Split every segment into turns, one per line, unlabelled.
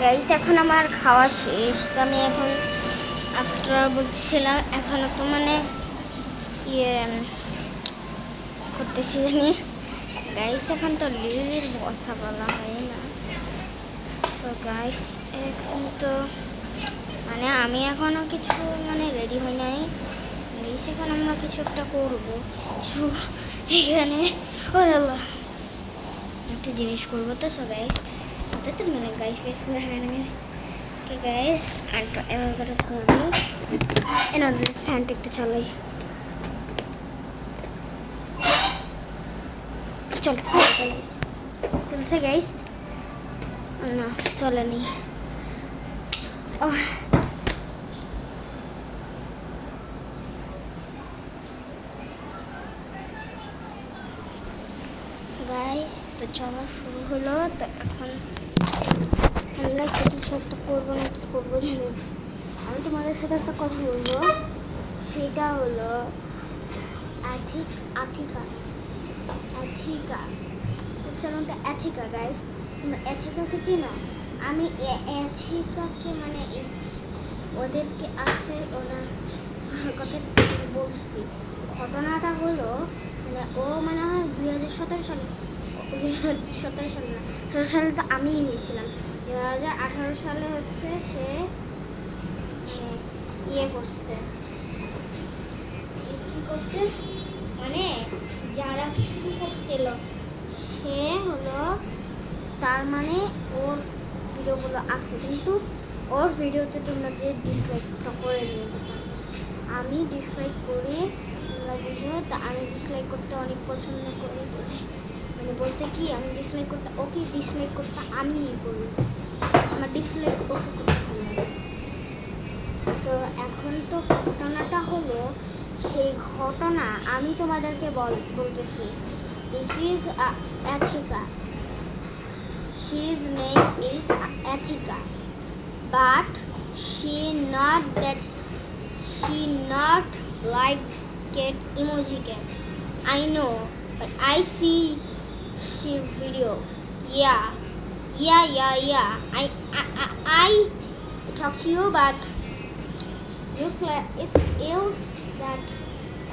Guys এখন আমার খাওয়া শেষ, তো আমি এখন আপনারা বলতেছিলাম এখনো তো মানে ইয়ে করতেছি জানি। গাইস এখন তো লিলির কথা বলা হয় না। সো গাইস এখন তো মানে আমি এখনো কিছু মানে রেডি হই নাই। গাইস এখন আমরা কিছু একটা করবো, কিছু এখানে একটা জিনিস করবো। তো সবাই তো মানে গাইস গাইস করে ওকে গাইস ফ্যানটা এভাবে করে ধরবি, এনার ফ্যানটা একটু চালাই। চলছে গাইস, চলছে গাইস, না চলেনি। গাইস তো চলা শুরু হলো। তো এখন আমরা কিছু একটা করবো না কি করবো জানি। আমি তোমাদের সাথে একটা কথা বলবো, সেটা হলো অ্যাথিকা উচ্চারণটা অ্যাথিকা। গাইস তোমরা অ্যাথিকাকে চিনো? আমি অ্যাথিকাকে মানে ওদেরকে আসে ওনার কথা বলছি। ঘটনাটা হলো মানে ও মানে হয় 2017 সালে, 2017 সালে না, 17 সালে তো আমিই হয়েছিলাম। 2018 সালে হচ্ছে সে ইয়ে করছে, কি করছে মানে যারা শুরু করছিল সে হলো, তার মানে ওর ভিডিওগুলো আছে, কিন্তু ওর ভিডিওতে তোমরা ডিসলাইকটা করে নিয়ে দিতে। আমি ডিসলাইক করি, তোমরা বুঝো। তা আমি ডিসলাইক করতে অনেক পছন্দ করি, মানে বলতে কি আমি ডিসলাইক করতে, ওকে ডিসলাইক করতে আমিই করি, আমার ডিসলাইক ওকে করতে ভালো লাগে। তো এখন তো ঘটনাটা হলো, সেই ঘটনা আমি তোমাদেরকে বলতেছি। This is Athika, his name is Athika, but she not like cat emoji cat. I know, but I see she video. Yeah. I talk to you, but it's else that.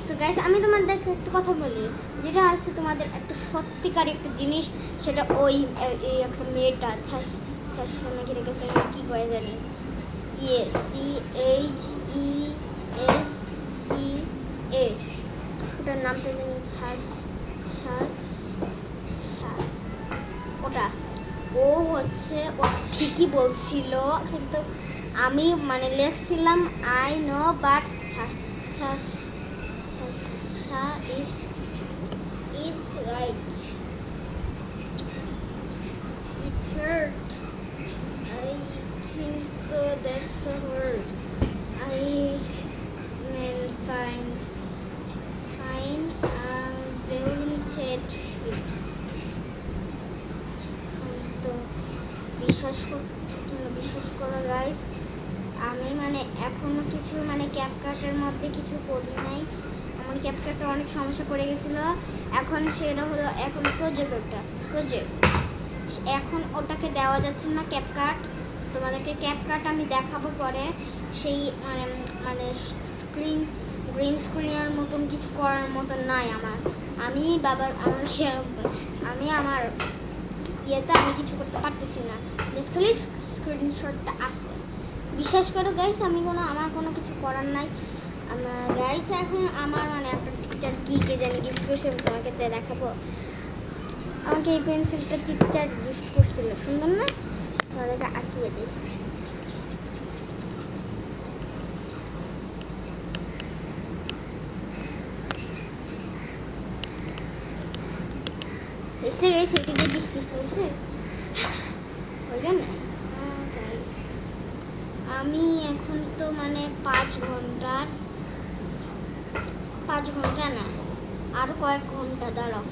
So guys আমি তোমাদেরকে একটা কথা বলি, যেটা আছে তোমাদের একটা সত্যিকার একটা জিনিস, সেটা ওই একটা মেয়েটা ছাস নাকি রেখেছে, কী করে জানি, CHESCA, ওটার নামটা জানি ছাস, ওটা ও হচ্ছে ও ঠিকই বলছিল, কিন্তু আমি মানে লিখছিলাম আই নো, বাট ছাস is right. It hurt. I think so. That's the word. I mean fine. Said it. তো বিশ্বাস করো গাইস, আমি মানে এখনো কিছু মানে ক্যাপকাটের মধ্যে কিছু করি নাই। আমার ক্যাপকাটে অনেক সমস্যা পড়ে গেছিলো। এখন সেটা হলো এখন প্রজেক্ট এখন ওটাকে দেওয়া যাচ্ছে না ক্যাপকাট। তো তোমাদেরকে ক্যাপকাট আমি দেখাবো পরে। সেই মানে গ্রিন স্ক্রিনের মতন কিছু করার মতন নাই আমার। আমি আমার ইয়েতে আমি কিছু করতে পারতেছি না, জাস্ট খালি স্ক্রিনশটটা আসে। বিশ্বাস করো গাইস, আমার কোনো কিছু করার নাই। গাইস এখন আমার মানে একটা টিচার কী কে জানি গিফট করছিল, তোমাকে দেখাবো। আমাকে এই পেন্সিলটা টিচার গিফট করছিল, সুন্দর না? তোমাদেরকে আঁকিয়ে দিই। এসে গাইস এটি দিয়ে দিচ্ছি, হয়েছে হইল না? গাইস আমি এখন তো মানে 5 ঘন্টা না, আরও কয়েক ঘন্টা দাঁড়াও,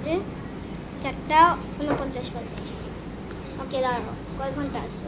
যে 4:49 বাজে। ওকে দাঁড়াও, কয়েক ঘন্টা আছে?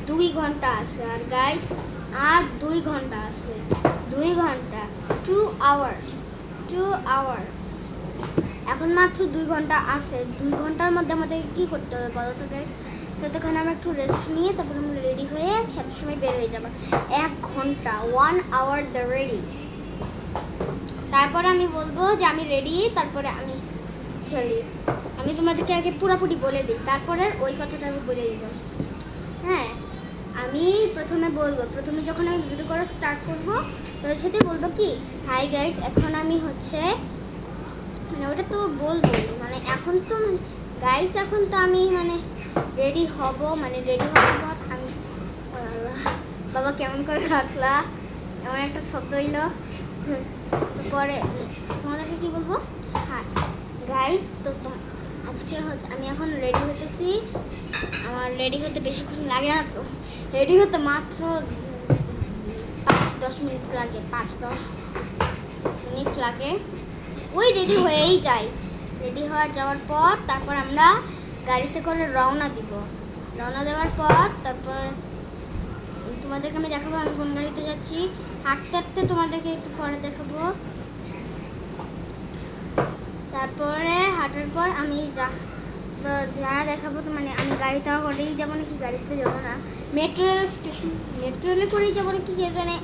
2 ঘন্টা আছে। আর গাইস আর 2 ঘন্টা আছে, 2 ঘন্টা, 2 hours। hours, এখন মাত্র 2 ঘন্টা আছে। 2 ঘন্টার মধ্যে আমাদের কি করতে হবে বলো তো গাইস? ততক্ষণ আমরা একটু রেস্ট নিয়ে তারপর আমরা রেডি হয়ে সাথে সময় বের হয়ে যাবো। 1 ঘন্টা, 1 hour দ্য রেডি। তারপর আমি বলবো যে আমি রেডি, তারপরে আমি খেলি। আমি তোমাদেরকে আগে পুরোপুরি বলে দিই, তারপরে ওই কথাটা আমি বলে দিলাম। হ্যাঁ, আমি প্রথমে যখন আমি ভিডিও করা স্টার্ট করবো তোর সাথে বলবো কি, হাই গাইস, এখন আমি হচ্ছে মানে ওটা তো বলবোই, মানে এখন তো গাইস এখন তো আমি মানে রেডি হব, মানে রেডি হওয়ার পর আমি বাবা কেমন করে রাখলা, এমন একটা শব্দ হইলো। তো পরে তোমাদেরকে কি বলবো, হ্যাঁ গাইস, তো আজকে হচ্ছে আমি এখন রেডি হতেছি। আমার রেডি হতে বেশিক্ষণ লাগে না, তো রেডি হতে মাত্র 5-10 মিনিট লাগে, 5-10 মিনিট লাগে। ওই রেডি হয়েই যাই। রেডি যাওয়ার পর তারপর আমরা গাড়িতে করে রওনা দিব। রওনা দেওয়ার পর তারপর তোমাদেরকে আমি দেখাবো আমি কোন গাড়িতে যাচ্ছি। হাঁটতে হাঁটতে তোমাদেরকে একটু পরে দেখাবো। তারপরে হাঁটার পর আমি যা দেখাবো, তো মানে আমি গাড়িতে করেই যাবো নাকি গাড়িতে যাবো না, মেট্রো রেল স্টেশন, মেট্রো রেলে করেই যাবো নাকি কে জানে।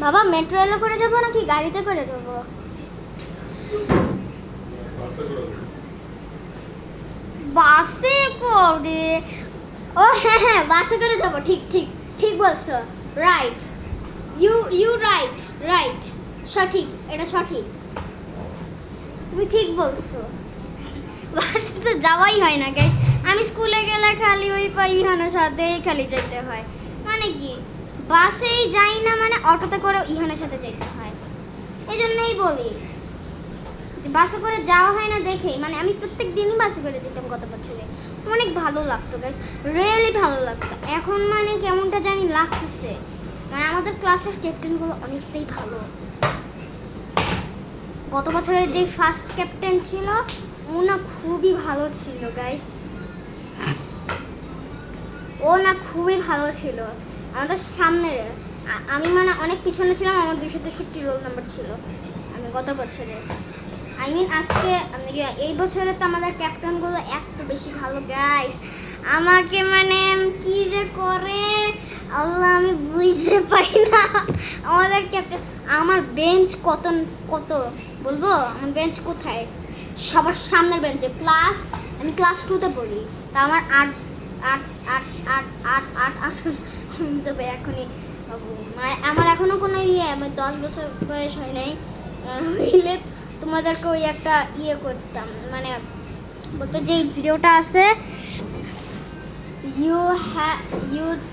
বাবা মেট্রো রেলে করে যাবো নাকি গাড়িতে করে যাবো? বাসে করে। ও হ্যাঁ হ্যাঁ, বাসে করে যাবো। ঠিক ঠিক ঠিক বলছো, রাইট, ইউ রাইট রাইট, সঠিক, এটা সঠিক, তুমি ঠিক বলছো। বাসে তো যাওয়াই হয় না গাইস। আমি স্কুলে গেলে খালি ওই ইহানের সাথেই খালি যেতে হয়, মানে কি বাসেই যাই না, মানে অটোতে করে ইহানের সাথে যেতে হয়। এই জন্যই বলি যে বাসে করে যাওয়া হয় না দেখেই, মানে আমি প্রত্যেক দিনই বাসে করে যেতাম গত বছরে, অনেক ভালো লাগতো গাইস, রিয়েলি ভালো লাগতো। এখন মানে কেমনটা জানি লাগতেছে, মানে আমাদের ক্লাসের ক্যাপ্টেনগুলো অনেকটাই ভালো। গত বছরের যে ফার্স্ট ক্যাপ্টেন ছিল ও না খুবই ভালো ছিল গাইস, ও না খুবই ভালো ছিল। আমাদের সামনের আমি মানে অনেক পিছনে ছিলাম, আমার 263 রোল নাম্বার ছিল আমি গত বছরে। আই মিন আজকে এই বছরে তো আমাদের ক্যাপ্টেনগুলো এত বেশি ভালো গাইস, আমাকে মানে কি যে করে আল্লাহ আমি বুঝতে পারি না। আমাদের ক্যাপ্টেন, আমার বেঞ্চ কত কত বলবো, আমার বেঞ্চ কোথায়, সবার সামনের বেঞ্চে। আমি ক্লাস 2-তে পড়ি, তা আমার 8 তবে এখনই মানে আমার এখনো কোনো আমার 10 বছর বয়স হয় নাই, হইলে তোমাদেরকে ওই একটা করতাম, মানে বলতে যে ভিডিওটা আছে you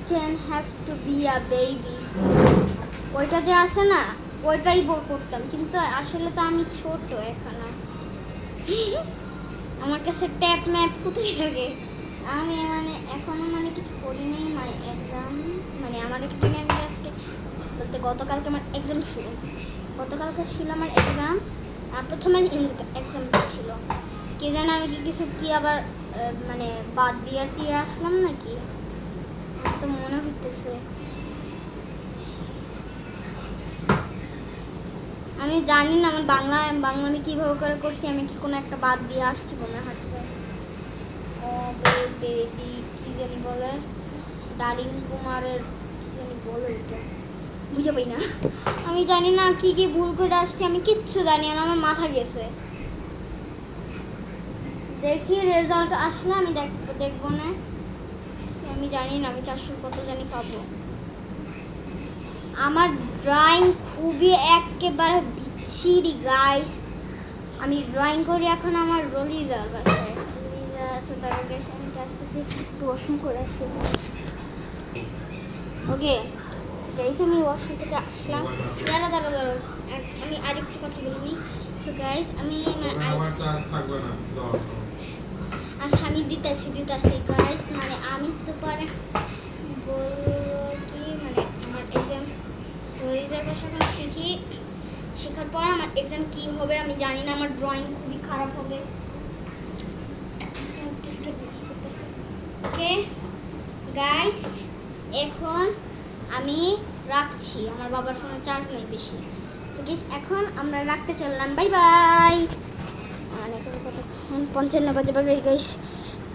10 has to be a baby, ওইটা যে আছে না, ওইটাই করতাম, কিন্তু আসলে তো আমি ছোট এখনো। আমার কাছে ট্যাপ ম্যাপ কোথায় থাকে, আমি মানে এখনো মানে কিছু করি নাই। মানে এক্সাম মানে আমার একটু আজকে বলতে গতকালকে আমার এক্সাম শুরু, গতকালকে ছিল আমার এক্সাম, আর প্রথমের এক্সামটা ছিল কে জানে আমি কি আবার মানে বাদ দিয়ে আসলাম নাকি, আমার তো মনে হইতেছে। আমি জানি না আমার বাংলা আমি কিভাবে করে করছি, আমি কি কোনো একটা বাদ দিয়ে আসছি মনে হচ্ছে। ও বেবি কি জানি বলে, ডালিম কুমারের কি জানি বলে, ওটা বুঝে পাই না। আমি জানি না কি ভুল করে আসছি, আমি কিচ্ছু জানি না, আমার মাথা গেছে। দেখি রেজাল্ট আসলে আমি দেখবো না, আমি জানি না আমি 400 কত জানি পাবো। আমার ড্রয়িং খুবই একেবারে বিচ্ছিরি গাইস, আমি ড্রয়িং করি এখন আমার রলিজার বাসায়, রলিজা আছে তার কাছে, আমি আসতেছি একটু ওয়াশরুম করে আসি। ওকে গাইস, আমি ওয়াশরুম থেকে আসলাম, দাঁড়ো আমি আরেকটু কথা বলে নিই। সো গাইস আমি আচ্ছা আমি দিতেছি গাইস, মানে আমি তো পরে বলবো কি, মানে আমার এক্সাম রোহিজার বাসা শেখার পর আমার এক্সাম কি হবে আমি জানি না, আমার ড্রয়িং খুবই খারাপ হবে। ওকে গাইস, এখন আমি রাখছি, আমার বাবার ফোনে চার্জ নেই বেশি। তো গাইস এখন আমরা রাখতে চললাম, বাই বাই। আর এখন কতক্ষণ 55 বাজে গাইস।